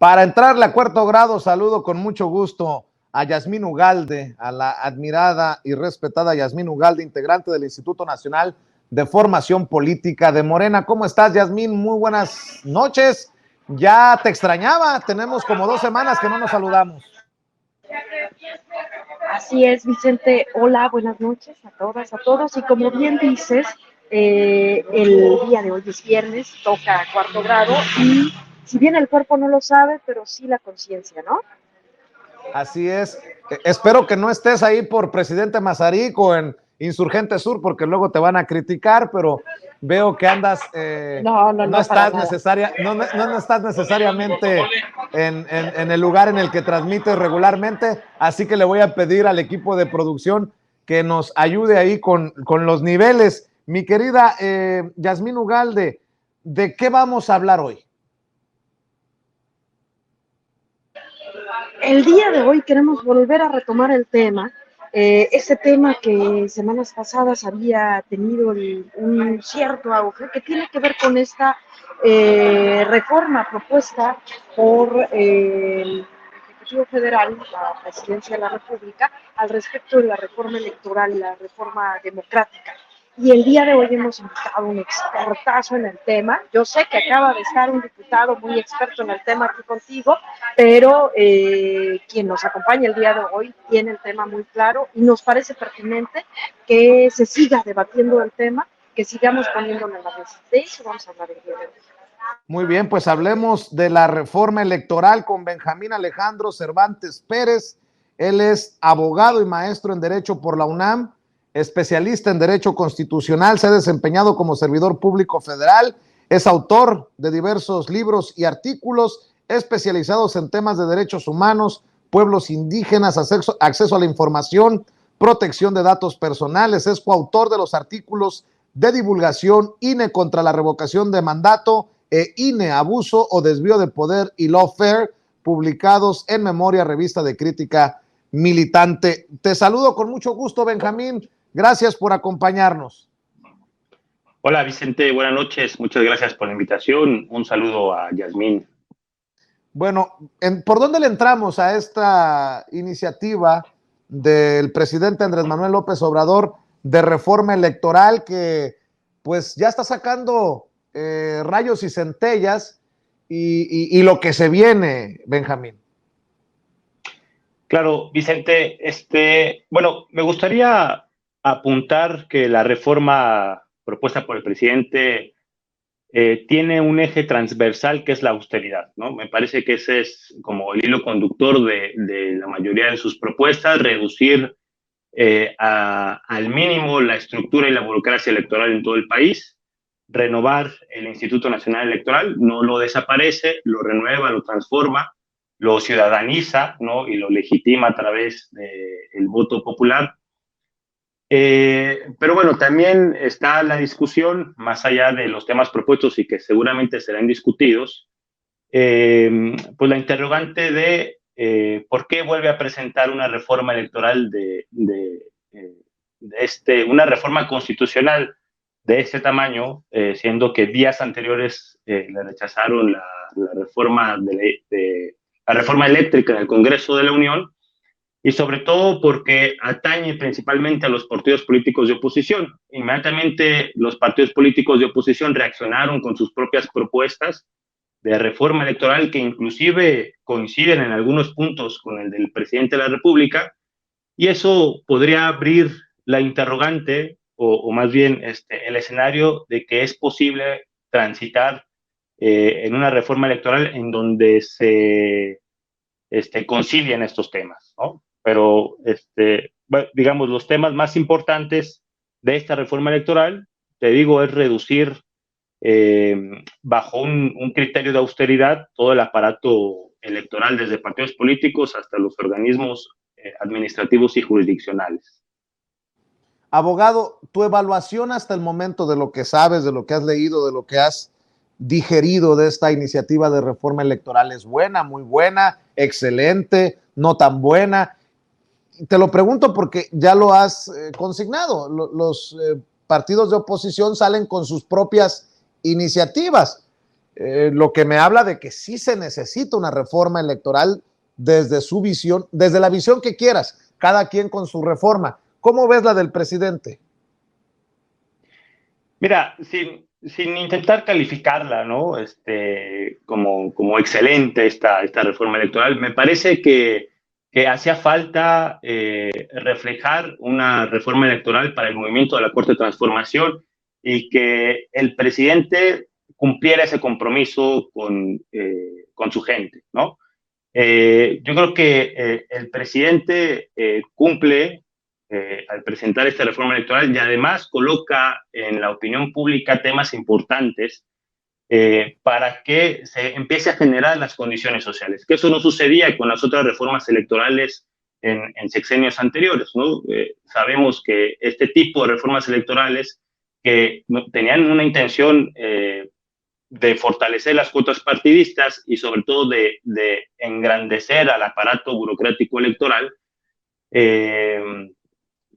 Para entrarle a cuarto grado, saludo con mucho gusto a Yasmín Ugalde, a la admirada y respetada Yasmín Ugalde, integrante del Instituto Nacional de Formación Política de Morena. ¿Cómo estás, Yasmín? Muy buenas noches. Ya te extrañaba, tenemos como 2 semanas que no nos saludamos. Así es, Vicente. Hola, buenas noches a todas, a todos. Y como bien dices, el día de hoy es viernes, toca cuarto grado y si bien el cuerpo no lo sabe, pero sí la conciencia, ¿no? Así es. Espero que no estés ahí por Presidente Mazarik o en Insurgente Sur, porque luego te van a criticar, pero veo que andas, no estás necesariamente en el lugar en el que transmites regularmente, así que le voy a pedir al equipo de producción que nos ayude ahí con los niveles. Mi querida Yasmín Ugalde, ¿de qué vamos a hablar hoy? El día de hoy queremos volver a retomar el tema, ese tema que semanas pasadas había tenido un cierto auge, que tiene que ver con esta reforma propuesta por el Ejecutivo Federal, la Presidencia de la República, al respecto de la reforma electoral y la reforma democrática. Y el día de hoy hemos invitado a un expertazo en el tema. Yo sé que acaba de estar un diputado muy experto en el tema aquí contigo, pero quien nos acompaña el día de hoy tiene el tema muy claro y nos parece pertinente que se siga debatiendo el tema, que sigamos poniéndolo en la mesa. De eso vamos a hablar el día de hoy. Muy bien, pues hablemos de la reforma electoral con Benjamín Alejandro Cervantes Pérez. Él es abogado y maestro en Derecho por la UNAM, especialista en Derecho Constitucional, se ha desempeñado como servidor público federal, es autor de diversos libros y artículos especializados en temas de derechos humanos, pueblos indígenas, acceso a la información, protección de datos personales, es coautor de los artículos de divulgación INE contra la revocación de mandato, INE, abuso o desvío de poder y lawfare, publicados en Memoria, revista de crítica militante. Te saludo con mucho gusto, Benjamín. Gracias por acompañarnos. Hola, Vicente. Buenas noches. Muchas gracias por la invitación. Un saludo a Yasmín. Bueno, ¿por dónde le entramos a esta iniciativa del presidente Andrés Manuel López Obrador de reforma electoral que pues ya está sacando rayos y centellas y lo que se viene, Benjamín? Claro, Vicente, bueno, me gustaría apuntar que la reforma propuesta por el presidente tiene un eje transversal que es la austeridad, ¿no? Me parece que ese es como el hilo conductor de la mayoría de sus propuestas, reducir al mínimo la estructura y la burocracia electoral en todo el país, renovar el Instituto Nacional Electoral, no lo desaparece, lo renueva, lo transforma, lo ciudadaniza, ¿no? Y lo legitima a través del voto popular. Pero bueno, también está la discusión, más allá de los temas propuestos y que seguramente serán discutidos, pues la interrogante de por qué vuelve a presentar una reforma electoral una reforma constitucional de este tamaño, siendo que días anteriores le rechazaron la reforma la reforma eléctrica en el Congreso de la Unión, y sobre todo porque atañe principalmente a los partidos políticos de oposición. Inmediatamente los partidos políticos de oposición reaccionaron con sus propias propuestas de reforma electoral que inclusive coinciden en algunos puntos con el del presidente de la República, y eso podría abrir la interrogante o más bien el escenario de que es posible transitar en una reforma electoral en donde se concilien estos temas, ¿no? Pero, bueno, digamos, los temas más importantes de esta reforma electoral, te digo, es reducir bajo un criterio de austeridad todo el aparato electoral, desde partidos políticos hasta los organismos administrativos y jurisdiccionales. Abogado, tu evaluación hasta el momento de lo que sabes, de lo que has leído, de lo que has digerido de esta iniciativa de reforma electoral, ¿es buena, muy buena, excelente, no tan buena? Te lo pregunto porque ya lo has consignado. Los partidos de oposición salen con sus propias iniciativas. lo que me habla de que sí se necesita una reforma electoral desde su visión, desde la visión que quieras, cada quien con su reforma. ¿Cómo ves la del presidente? Mira, sin intentar calificarla, ¿no? Como excelente esta reforma electoral, me parece que hacía falta reflejar una reforma electoral para el movimiento de la Cuarta Transformación y que el presidente cumpliera ese compromiso con su gente, ¿no? Yo creo que el presidente cumple al presentar esta reforma electoral y además coloca en la opinión pública temas importantes para que se empiece a generar las condiciones sociales, que eso no sucedía con las otras reformas electorales en sexenios anteriores, ¿no? Sabemos que este tipo de reformas electorales que tenían una intención de fortalecer las cuotas partidistas y sobre todo de engrandecer al aparato burocrático electoral,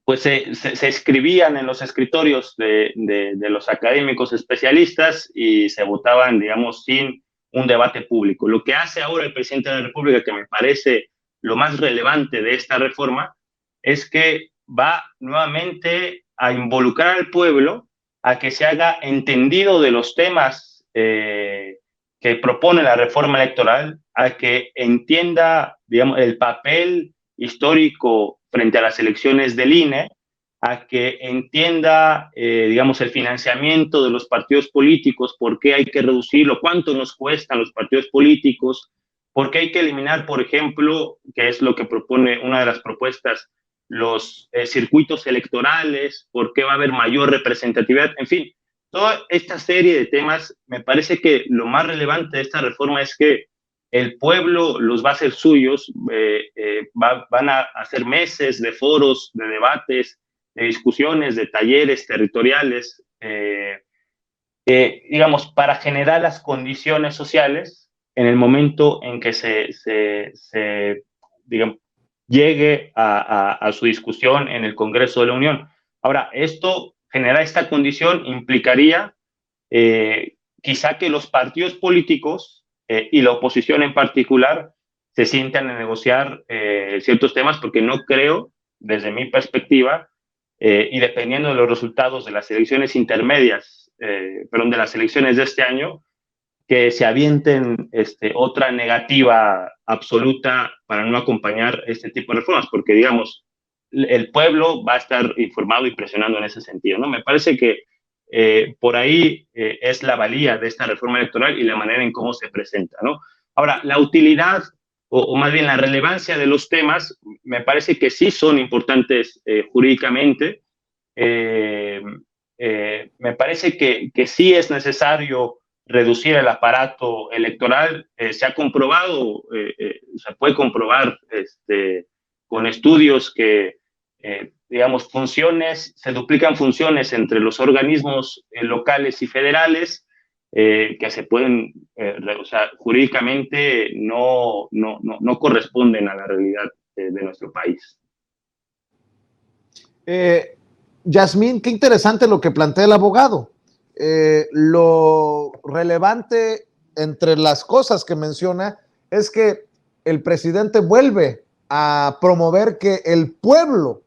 pues se escribían en los escritorios de los académicos especialistas y se votaban, digamos, sin un debate público. Lo que hace ahora el presidente de la República, que me parece lo más relevante de esta reforma, es que va nuevamente a involucrar al pueblo a que se haga entendido de los temas que propone la reforma electoral, a que entienda, digamos, el papel histórico frente a las elecciones del INE, a que entienda, digamos, el financiamiento de los partidos políticos, por qué hay que reducirlo, cuánto nos cuestan los partidos políticos, por qué hay que eliminar, por ejemplo, que es lo que propone una de las propuestas, los circuitos electorales, por qué va a haber mayor representatividad, en fin, toda esta serie de temas. Me parece que lo más relevante de esta reforma es que el pueblo los va a hacer suyos, van a hacer meses de foros, de debates, de discusiones, de talleres territoriales, digamos, para generar las condiciones sociales en el momento en que digamos, llegue a su discusión en el Congreso de la Unión. Ahora, generar esta condición implicaría quizá que los partidos políticos y la oposición en particular se sientan a negociar ciertos temas, porque no creo, desde mi perspectiva, y dependiendo de los resultados de las elecciones intermedias, de las elecciones de este año, que se avienten otra negativa absoluta para no acompañar este tipo de reformas, porque, digamos, el pueblo va a estar informado y presionando en ese sentido, ¿no? Me parece que por ahí es la valía de esta reforma electoral y la manera en cómo se presenta, ¿no? Ahora, la utilidad o más bien la relevancia de los temas, me parece que sí son importantes jurídicamente. Me parece que sí es necesario reducir el aparato electoral. Se ha comprobado, se puede comprobar con estudios que, digamos, se duplican funciones entre los organismos locales y federales, que se pueden, o sea, jurídicamente no corresponden a la realidad de nuestro país. Yasmín, qué interesante lo que plantea el abogado. Lo relevante entre las cosas que menciona es que el presidente vuelve a promover que el pueblo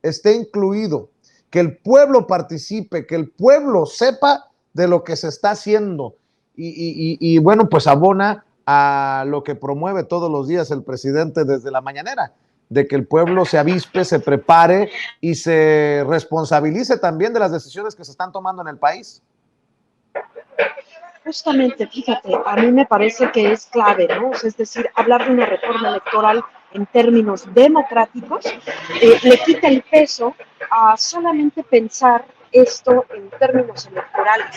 esté incluido, que el pueblo participe, que el pueblo sepa de lo que se está haciendo y bueno, pues abona a lo que promueve todos los días el presidente desde la mañanera, de que el pueblo se avispe, se prepare y se responsabilice también de las decisiones que se están tomando en el país. Justamente, fíjate, a mí me parece que es clave, ¿no? Es decir, hablar de una reforma electoral en términos democráticos le quita el peso a solamente pensar esto en términos electorales,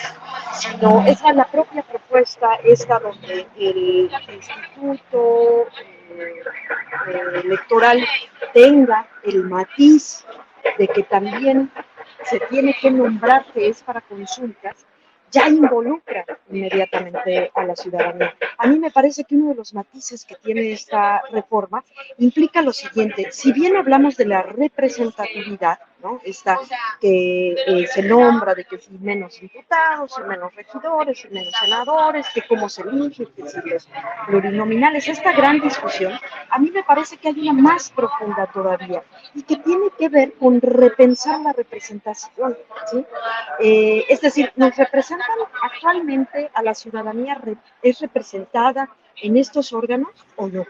sino es la propia propuesta esta donde el instituto electoral tenga el matiz de que también se tiene que nombrar que es para consultas, ya involucra inmediatamente a la ciudadanía. A mí me parece que uno de los matices que tiene esta reforma implica lo siguiente: si bien hablamos de la representatividad, ¿no? Esta que se nombra de que si menos diputados, si menos regidores, si menos senadores, que cómo se elige, que si los plurinominales, esta gran discusión, a mí me parece que hay una más profunda todavía y que tiene que ver con repensar la representación, ¿sí? Es decir, nos representan actualmente a la ciudadanía, es representada en estos órganos o no.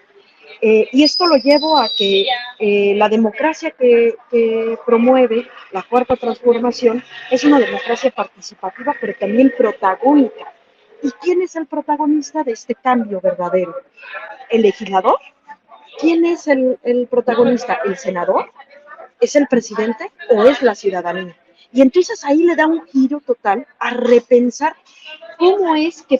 Y esto lo llevo a que la democracia que promueve la cuarta transformación es una democracia participativa, pero también protagónica. ¿Y quién es el protagonista de este cambio verdadero? ¿El legislador? ¿Quién es el protagonista? ¿El senador? ¿Es el presidente o es la ciudadanía? Y entonces ahí le da un giro total a repensar cómo es que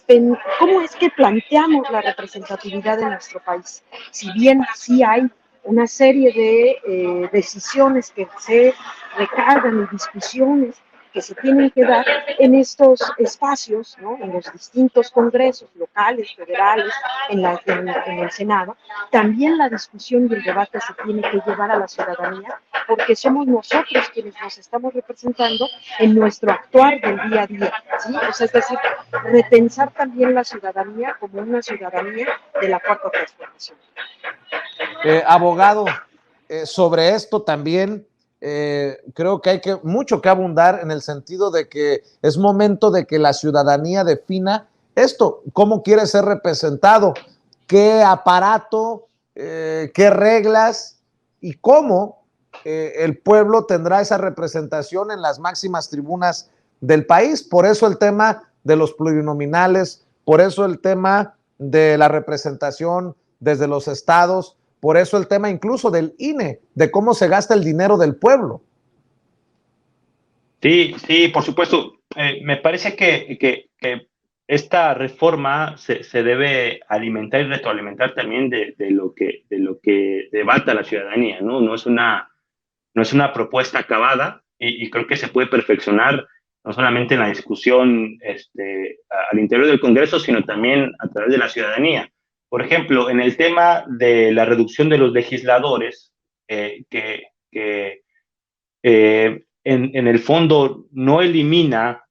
planteamos la representatividad de nuestro país. Si bien sí hay una serie de decisiones que se recargan y discusiones que se tienen que dar en estos espacios, ¿no? En los distintos congresos locales, federales, en el Senado, también la discusión y el debate se tiene que llevar a la ciudadanía, porque somos nosotros quienes nos estamos representando en nuestro actuar del día a día, ¿sí? O sea, es decir, repensar también la ciudadanía como una ciudadanía de la cuarta transformación. Abogado, sobre esto también creo que hay mucho que abundar en el sentido de que es momento de que la ciudadanía defina esto, cómo quiere ser representado, qué aparato, qué reglas y cómo el pueblo tendrá esa representación en las máximas tribunas del país. Por eso el tema de los plurinominales, por eso el tema de la representación desde los estados, por eso el tema incluso del INE, de cómo se gasta el dinero del pueblo. Sí, sí, por supuesto. Me parece que esta reforma se debe alimentar y retroalimentar también de lo que debata la ciudadanía, ¿no? No es una propuesta acabada y creo que se puede perfeccionar no solamente en la discusión al interior del Congreso, sino también a través de la ciudadanía. Por ejemplo, en el tema de la reducción de los legisladores, en el fondo no elimina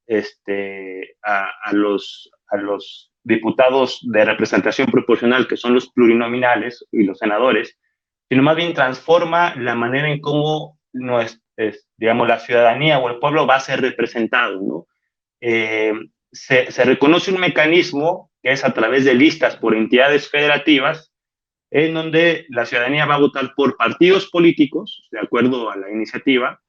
a los diputados de representación proporcional, que son los plurinominales y los senadores, sino más bien transforma la manera en cómo digamos, la ciudadanía o el pueblo va a ser representado, ¿no? Se reconoce un mecanismo que es a través de listas por entidades federativas, en donde la ciudadanía va a votar por partidos políticos, de acuerdo a la iniciativa,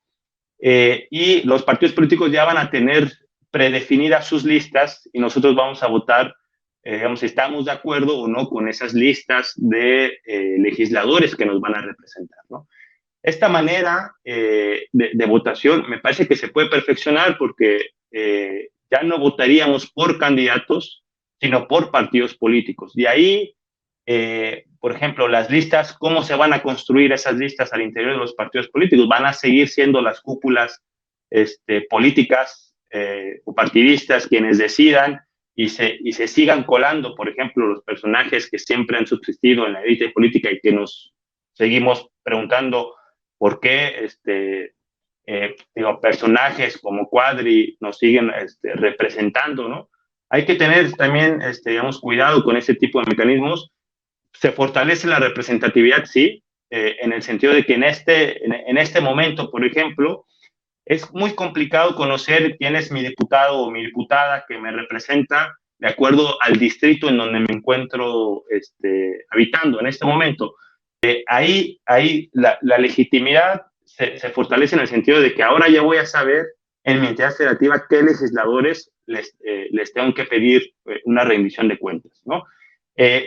y los partidos políticos ya van a tener predefinidas sus listas y nosotros vamos a votar, digamos, si estamos de acuerdo o no con esas listas de legisladores que nos van a representar, ¿no? Esta manera de votación me parece que se puede perfeccionar porque ya no votaríamos por candidatos, sino por partidos políticos. De ahí, por ejemplo, las listas, ¿cómo se van a construir esas listas al interior de los partidos políticos? Van a seguir siendo las cúpulas políticas o partidistas quienes decidan y se sigan colando, por ejemplo, los personajes que siempre han subsistido en la élite política y que nos seguimos preguntando por qué personajes como Cuadri nos siguen representando, ¿no? Hay que tener también, digamos, cuidado con ese tipo de mecanismos. Se fortalece la representatividad, sí, en el sentido de que en este momento, por ejemplo, es muy complicado conocer quién es mi diputado o mi diputada que me representa de acuerdo al distrito en donde me encuentro habitando en este momento. Ahí la legitimidad se fortalece en el sentido de que ahora ya voy a saber en mi entidad federativa qué legisladores les tengo que pedir una rendición de cuentas, ¿no?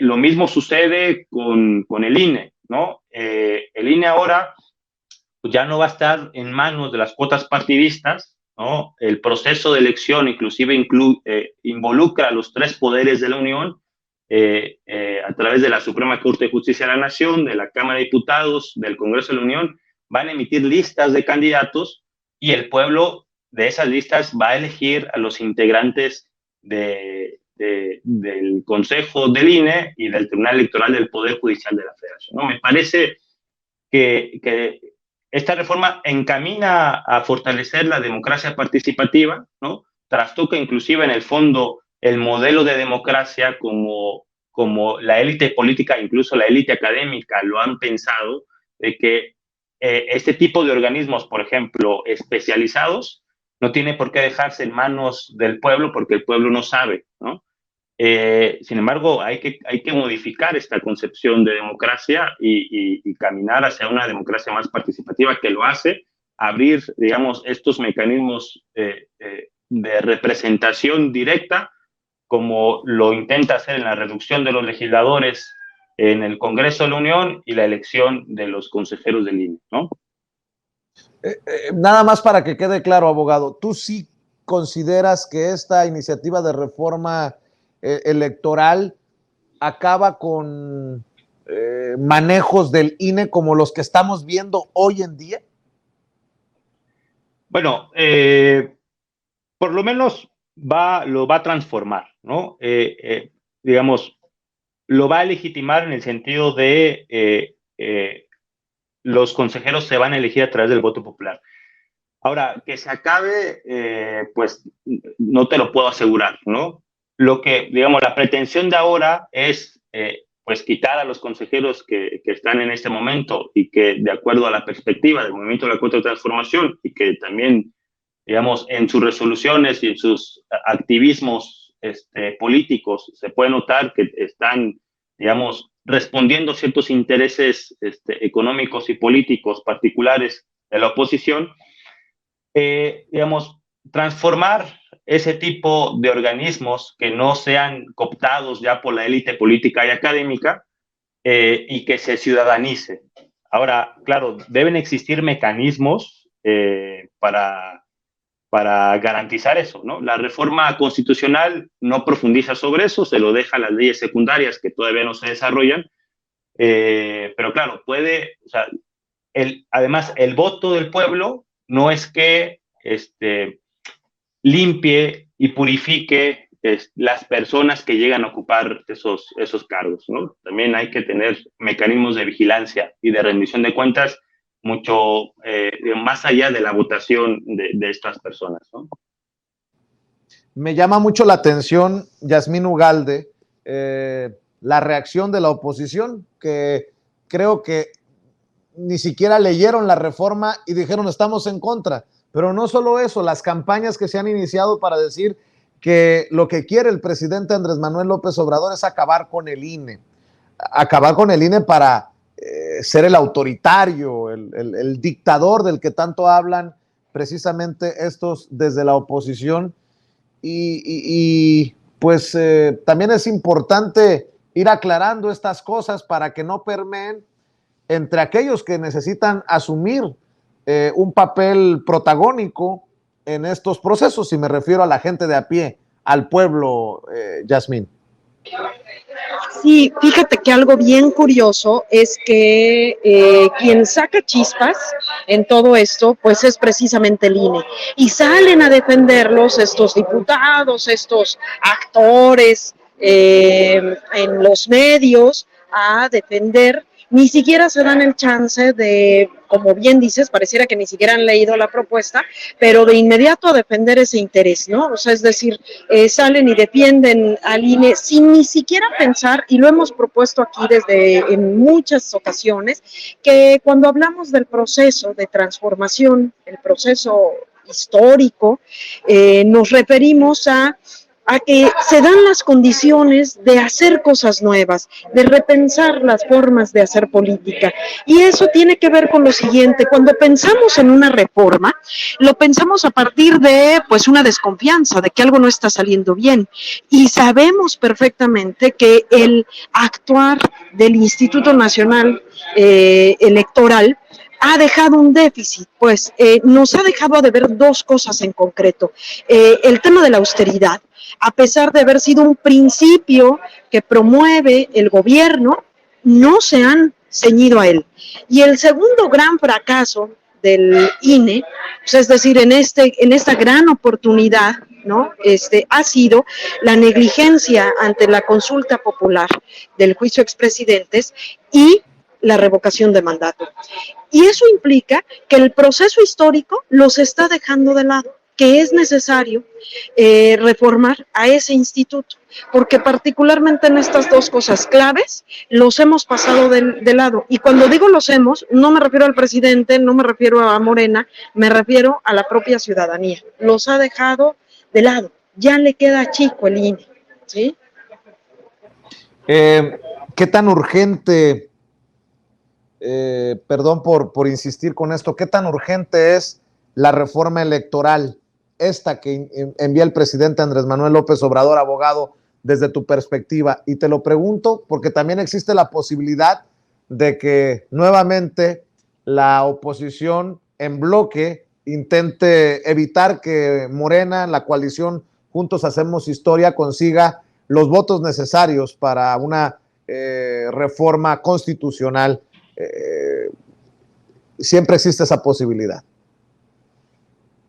Lo mismo sucede con el INE, ¿no? El INE ahora pues ya no va a estar en manos de las cuotas partidistas, ¿no? El proceso de elección inclusive involucra a los tres poderes de la Unión a través de la Suprema Corte de Justicia de la Nación, de la Cámara de Diputados, del Congreso de la Unión, van a emitir listas de candidatos y el pueblo de esas listas va a elegir a los integrantes del Consejo del INE y del Tribunal Electoral del Poder Judicial de la Federación, ¿no? Me parece que esta reforma encamina a fortalecer la democracia participativa, ¿no? Trastoca inclusive en el fondo el modelo de democracia como la élite política, incluso la élite académica lo han pensado, de que este tipo de organismos, por ejemplo, especializados, no tiene por qué dejarse en manos del pueblo porque el pueblo no sabe, ¿no? Sin embargo, hay que modificar esta concepción de democracia y caminar hacia una democracia más participativa que lo hace, abrir, digamos, estos mecanismos de representación directa, como lo intenta hacer en la reducción de los legisladores en el Congreso de la Unión y la elección de los consejeros del INE, ¿no? Nada más para que quede claro, abogado, ¿tú sí consideras que esta iniciativa de reforma electoral acaba con manejos del INE como los que estamos viendo hoy en día? Bueno, por lo menos lo va a transformar, ¿no? Digamos, lo va a legitimar en el sentido de los consejeros se van a elegir a través del voto popular. Ahora, que se acabe, pues no te lo puedo asegurar, ¿no? Lo que, digamos, la pretensión de ahora es, pues, quitar a los consejeros que están en este momento y que, de acuerdo a la perspectiva del movimiento de la Cuarta Transformación y que también, digamos, en sus resoluciones y en sus activismos políticos se puede notar que están, digamos, respondiendo a ciertos intereses económicos y políticos particulares de la oposición, digamos, transformar ese tipo de organismos que no sean cooptados ya por la élite política y académica y que se ciudadanice. Ahora, claro, deben existir mecanismos para garantizar eso, ¿no? La reforma constitucional no profundiza sobre eso, se lo deja a las leyes secundarias que todavía no se desarrollan, pero claro, puede, o sea, además, el voto del pueblo no es que limpie y purifique las personas que llegan a ocupar esos cargos, ¿no? También hay que tener mecanismos de vigilancia y de rendición de cuentas mucho más allá de la votación de estas personas, ¿no? Me llama mucho la atención, Yasmín Ugalde, la reacción de la oposición, que creo que ni siquiera leyeron la reforma y dijeron estamos en contra. Pero no solo eso, las campañas que se han iniciado para decir que lo que quiere el presidente Andrés Manuel López Obrador es acabar con el INE. Acabar con el INE para ser el autoritario, el dictador del que tanto hablan precisamente estos desde la oposición. Y pues también es importante ir aclarando estas cosas para que no permeen entre aquellos que necesitan asumir un papel protagónico en estos procesos, y me refiero a la gente de a pie, al pueblo, Yasmín. Sí, fíjate que algo bien curioso es que quien saca chispas en todo esto, pues es precisamente el INE. Y salen a defenderlos estos diputados, estos actores en los medios, a defender. Ni siquiera se dan el chance de, como bien dices, pareciera que ni siquiera han leído la propuesta, pero de inmediato a defender ese interés, ¿no? O sea, es decir, salen y defienden al INE sin ni siquiera pensar, y lo hemos propuesto aquí en muchas ocasiones, que cuando hablamos del proceso de transformación, el proceso histórico, nos referimos a que se dan las condiciones de hacer cosas nuevas, de repensar las formas de hacer política. Y eso tiene que ver con lo siguiente: cuando pensamos en una reforma, lo pensamos a partir de pues una desconfianza, de que algo no está saliendo bien. Y sabemos perfectamente que el actuar del Instituto Nacional Electoral ha dejado un déficit, pues nos ha dejado de ver dos cosas en concreto. El tema de la austeridad, a pesar de haber sido un principio que promueve el gobierno, no se han ceñido a él. Y el segundo gran fracaso del INE, pues es decir, en esta gran oportunidad, ¿no? Ha sido la negligencia ante la consulta popular del juicio expresidentes y la revocación de mandato. Y eso implica que el proceso histórico los está dejando de lado, que es necesario reformar a ese instituto, porque particularmente en estas dos cosas claves los hemos pasado de lado. Y cuando digo los hemos, no me refiero al presidente, no me refiero a Morena, me refiero a la propia ciudadanía. Los ha dejado de lado, ya le queda chico el INE, ¿sí? ¿Qué tan urgente, perdón por insistir con esto, qué tan urgente es la reforma electoral, esta que envía el presidente Andrés Manuel López Obrador, abogado, desde tu perspectiva? Y te lo pregunto porque también existe la posibilidad de que nuevamente la oposición en bloque intente evitar que Morena, la coalición Juntos Hacemos Historia, consiga los votos necesarios para una reforma constitucional. Siempre existe esa posibilidad.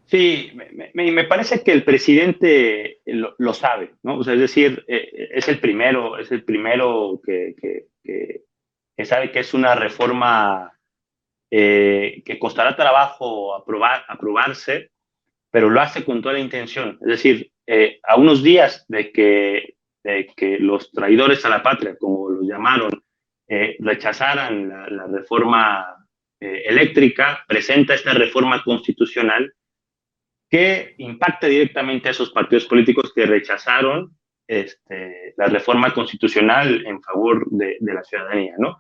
Sí, me parece que el presidente lo sabe, ¿no? O sea, es decir, es el primero que sabe que es una reforma que costará trabajo aprobarse, pero lo hace con toda la intención. Es decir, a unos días de que los traidores a la patria, como los llamaron, rechazaran la reforma eléctrica, presenta esta reforma constitucional que impacta directamente a esos partidos políticos que rechazaron la reforma constitucional en favor de la ciudadanía, ¿no?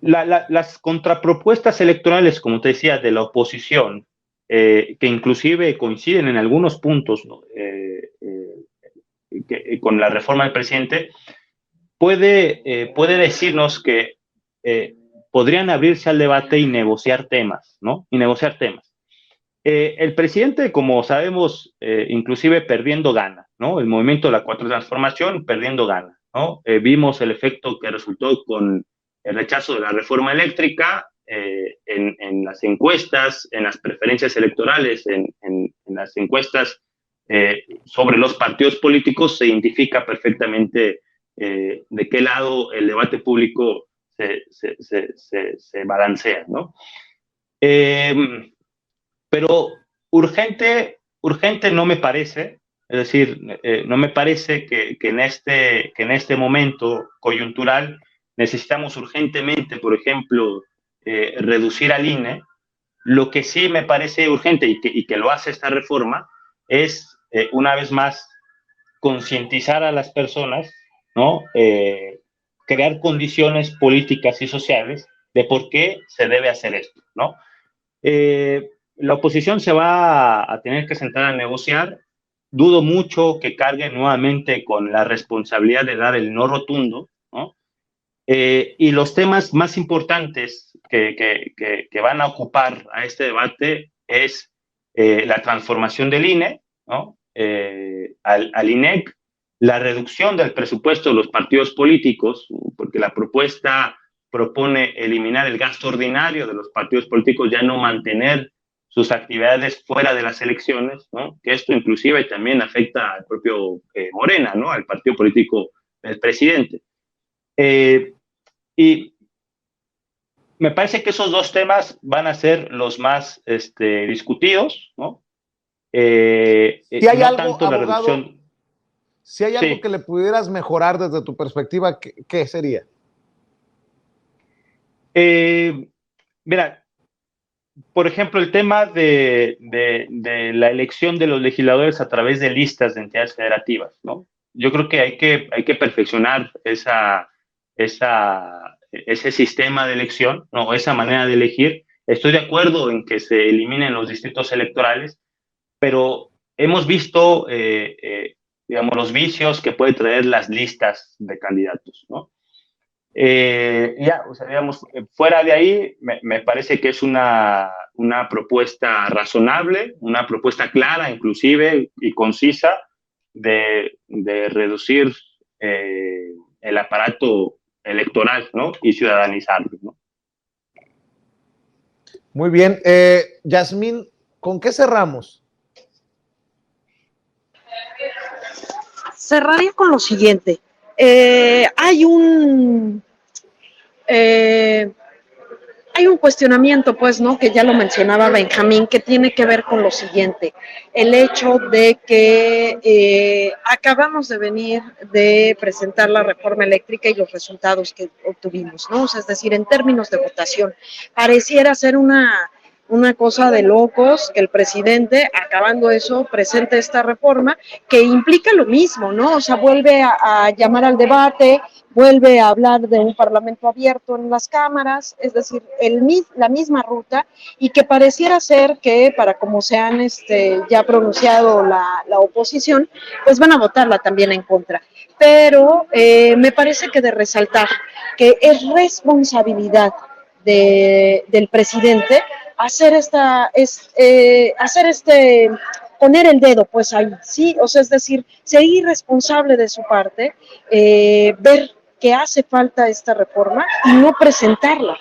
Las contrapropuestas electorales, como te decía, de la oposición, que inclusive coinciden en algunos puntos, ¿no? Con la reforma del presidente, puede decirnos que podrían abrirse al debate y negociar temas, ¿no? Y negociar temas. El presidente, como sabemos, inclusive perdiendo gana, ¿no? El movimiento de la Cuarta Transformación perdiendo gana, ¿no? Vimos el efecto que resultó con el rechazo de la reforma eléctrica en las encuestas, en las preferencias electorales, en las encuestas sobre los partidos políticos, se identifica perfectamente de qué lado el debate público se balancea, ¿no? Pero urgente no me parece, es decir, no me parece que en este momento coyuntural necesitamos urgentemente, por ejemplo, reducir al INE. Lo que sí me parece urgente y que lo hace esta reforma es, una vez más, concientizar a las personas, ¿no? Crear condiciones políticas y sociales de por qué se debe hacer esto, ¿no? La oposición se va a tener que sentar a negociar. Dudo mucho que cargue nuevamente con la responsabilidad de dar el no rotundo, ¿no? Y los temas más importantes que van a ocupar a este debate es la transformación del INE, ¿no? Al INEC, la reducción del presupuesto de los partidos políticos, porque la propuesta propone eliminar el gasto ordinario de los partidos políticos, ya no mantener sus actividades fuera de las elecciones, ¿no? Que esto inclusive también afecta al propio Morena, ¿no? Al partido político del presidente. Y me parece que esos dos temas van a ser los más discutidos, ¿no? Si hay no algo, tanto abogado, la reducción. Si hay algo Sí. que le pudieras mejorar desde tu perspectiva, ¿qué sería? Mira, por ejemplo, el tema de la elección de los legisladores a través de listas de entidades federativas, ¿no? Yo creo que hay que perfeccionar ese sistema de elección, ¿no? Esa manera de elegir. Estoy de acuerdo en que se eliminen los distritos electorales, pero hemos visto, digamos, los vicios que puede traer las listas de candidatos, ¿no? Ya, o sea, digamos, fuera de ahí, me parece que es una propuesta razonable, una propuesta clara, inclusive, y concisa, de reducir el aparato electoral, ¿no? Y ciudadanizarlo, ¿no? Muy bien. Yasmín, ¿con qué cerramos? Cerraría con lo siguiente. hay un cuestionamiento, pues, ¿no? Que ya lo mencionaba Benjamín, que tiene que ver con lo siguiente: el hecho de que acabamos de venir de presentar la reforma eléctrica y los resultados que obtuvimos, ¿no? O sea, es decir, en términos de votación, pareciera ser una cosa de locos que el presidente, acabando eso, presente esta reforma que implica lo mismo, ¿no? O sea, vuelve a llamar al debate, vuelve a hablar de un parlamento abierto en las cámaras, es decir, la misma ruta, y que pareciera ser que, para como se han ya pronunciado la oposición, pues van a votarla también en contra. Pero me parece que de resaltar que es responsabilidad del presidente poner el dedo, pues ahí, sí, o sea, es decir, ser irresponsable de su parte, ver que hace falta esta reforma y no presentarla.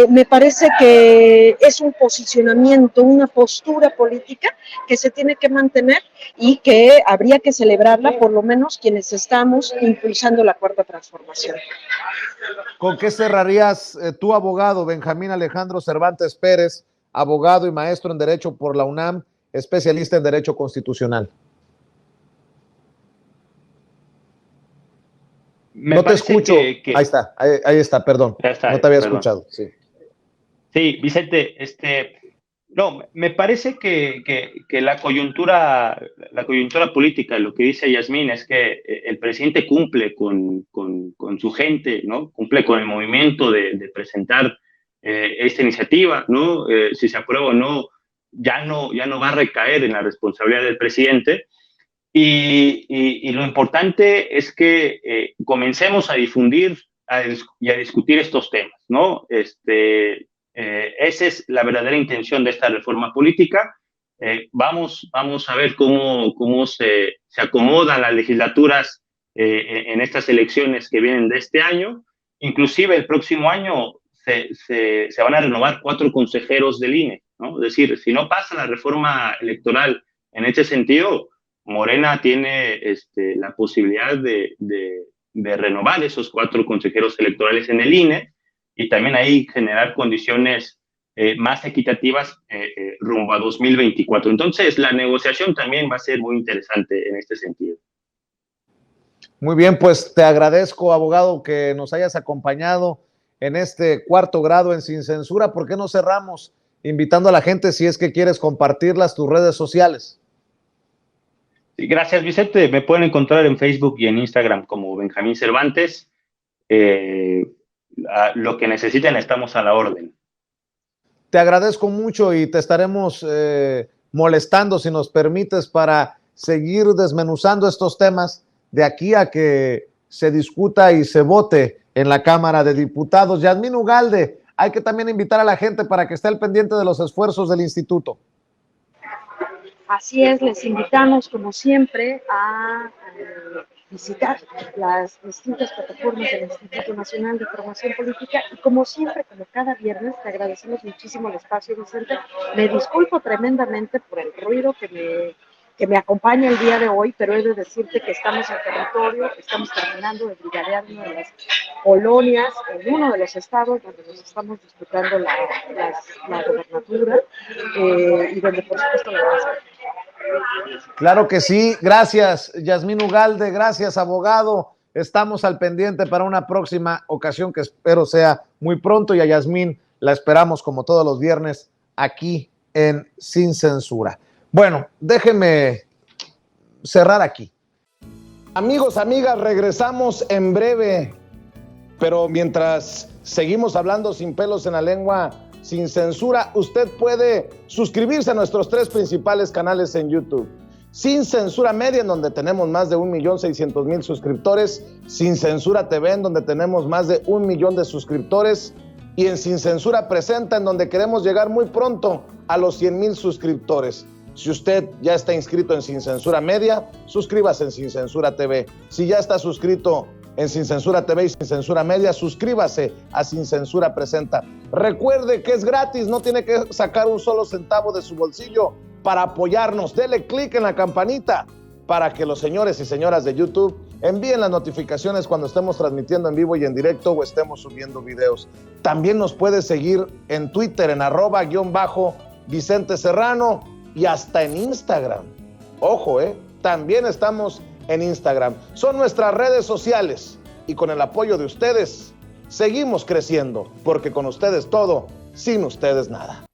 Me parece que es un posicionamiento, una postura política que se tiene que mantener y que habría que celebrarla, por lo menos quienes estamos impulsando la cuarta transformación. ¿Con qué cerrarías tu abogado, Benjamín Alejandro Cervantes Pérez, abogado y maestro en Derecho por la UNAM, especialista en Derecho Constitucional? No te escucho. Ahí está, perdón. Está, no te había escuchado. Sí, Vicente, no, me parece que la coyuntura política, lo que dice Yasmín, es que el presidente cumple con su gente, ¿no? Cumple con el movimiento de presentar esta iniciativa, ¿no? Si se aprueba o no, ya no va a recaer en la responsabilidad del presidente. Y lo importante es que comencemos a difundir y a discutir estos temas, ¿no? Esa es la verdadera intención de esta reforma política. Vamos a ver cómo se acomodan las legislaturas en estas elecciones que vienen de este año. Inclusive el próximo año se van a renovar 4 consejeros del INE, ¿no? Es decir, si no pasa la reforma electoral en ese sentido, Morena tiene la posibilidad de renovar esos 4 consejeros electorales en el INE y también ahí generar condiciones más equitativas rumbo a 2024. Entonces, la negociación también va a ser muy interesante en este sentido. Muy bien, pues te agradezco, abogado, que nos hayas acompañado en este cuarto grado en Sin Censura. ¿Por qué no cerramos invitando a la gente, si es que quieres compartirlas, tus redes sociales? Gracias, Vicente. Me pueden encontrar en Facebook y en Instagram como Benjamín Cervantes. Lo que necesiten, estamos a la orden. Te agradezco mucho y te estaremos molestando, si nos permites, para seguir desmenuzando estos temas de aquí a que se discuta y se vote en la Cámara de Diputados. Yasmín Ugalde, hay que también invitar a la gente para que esté al pendiente de los esfuerzos del instituto. Así es, les invitamos como siempre a visitar las distintas plataformas del Instituto Nacional de Formación Política y como siempre, como cada viernes, te agradecemos muchísimo el espacio, Vicente. Me disculpo tremendamente por el ruido que me acompaña el día de hoy, pero he de decirte que estamos en territorio, estamos terminando de brigadear una de las colonias en uno de los estados donde nos estamos disputando la gobernatura y donde por supuesto la vamos a ver. Claro que sí, gracias Yasmín Ugalde, gracias abogado, estamos al pendiente para una próxima ocasión que espero sea muy pronto y a Yasmín la esperamos como todos los viernes aquí en Sin Censura. Bueno, déjenme cerrar aquí. Amigos, amigas, regresamos en breve, pero mientras seguimos hablando sin pelos en la lengua, Sin Censura, usted puede suscribirse a nuestros 3 principales canales en YouTube. Sin Censura Media, en donde tenemos más de 1.600.000 suscriptores, Sin Censura TV, en donde tenemos más de 1 millón de suscriptores, y en Sin Censura Presenta, en donde queremos llegar muy pronto a los 100,000 suscriptores. Si usted ya está inscrito en Sin Censura Media, suscríbase en Sin Censura TV. Si ya está suscrito en Sin Censura TV y Sin Censura Media, suscríbase a Sin Censura Presenta. Recuerde que es gratis, no tiene que sacar un solo centavo de su bolsillo para apoyarnos. Dele clic en la campanita para que los señores y señoras de YouTube Envíen las notificaciones cuando estemos transmitiendo en vivo y en directo o estemos subiendo videos. También nos puedes seguir en Twitter en @Vicente Serrano y hasta en Instagram. Ojo, también estamos en Instagram. Son nuestras redes sociales y con el apoyo de ustedes seguimos creciendo, porque con ustedes todo, sin ustedes nada.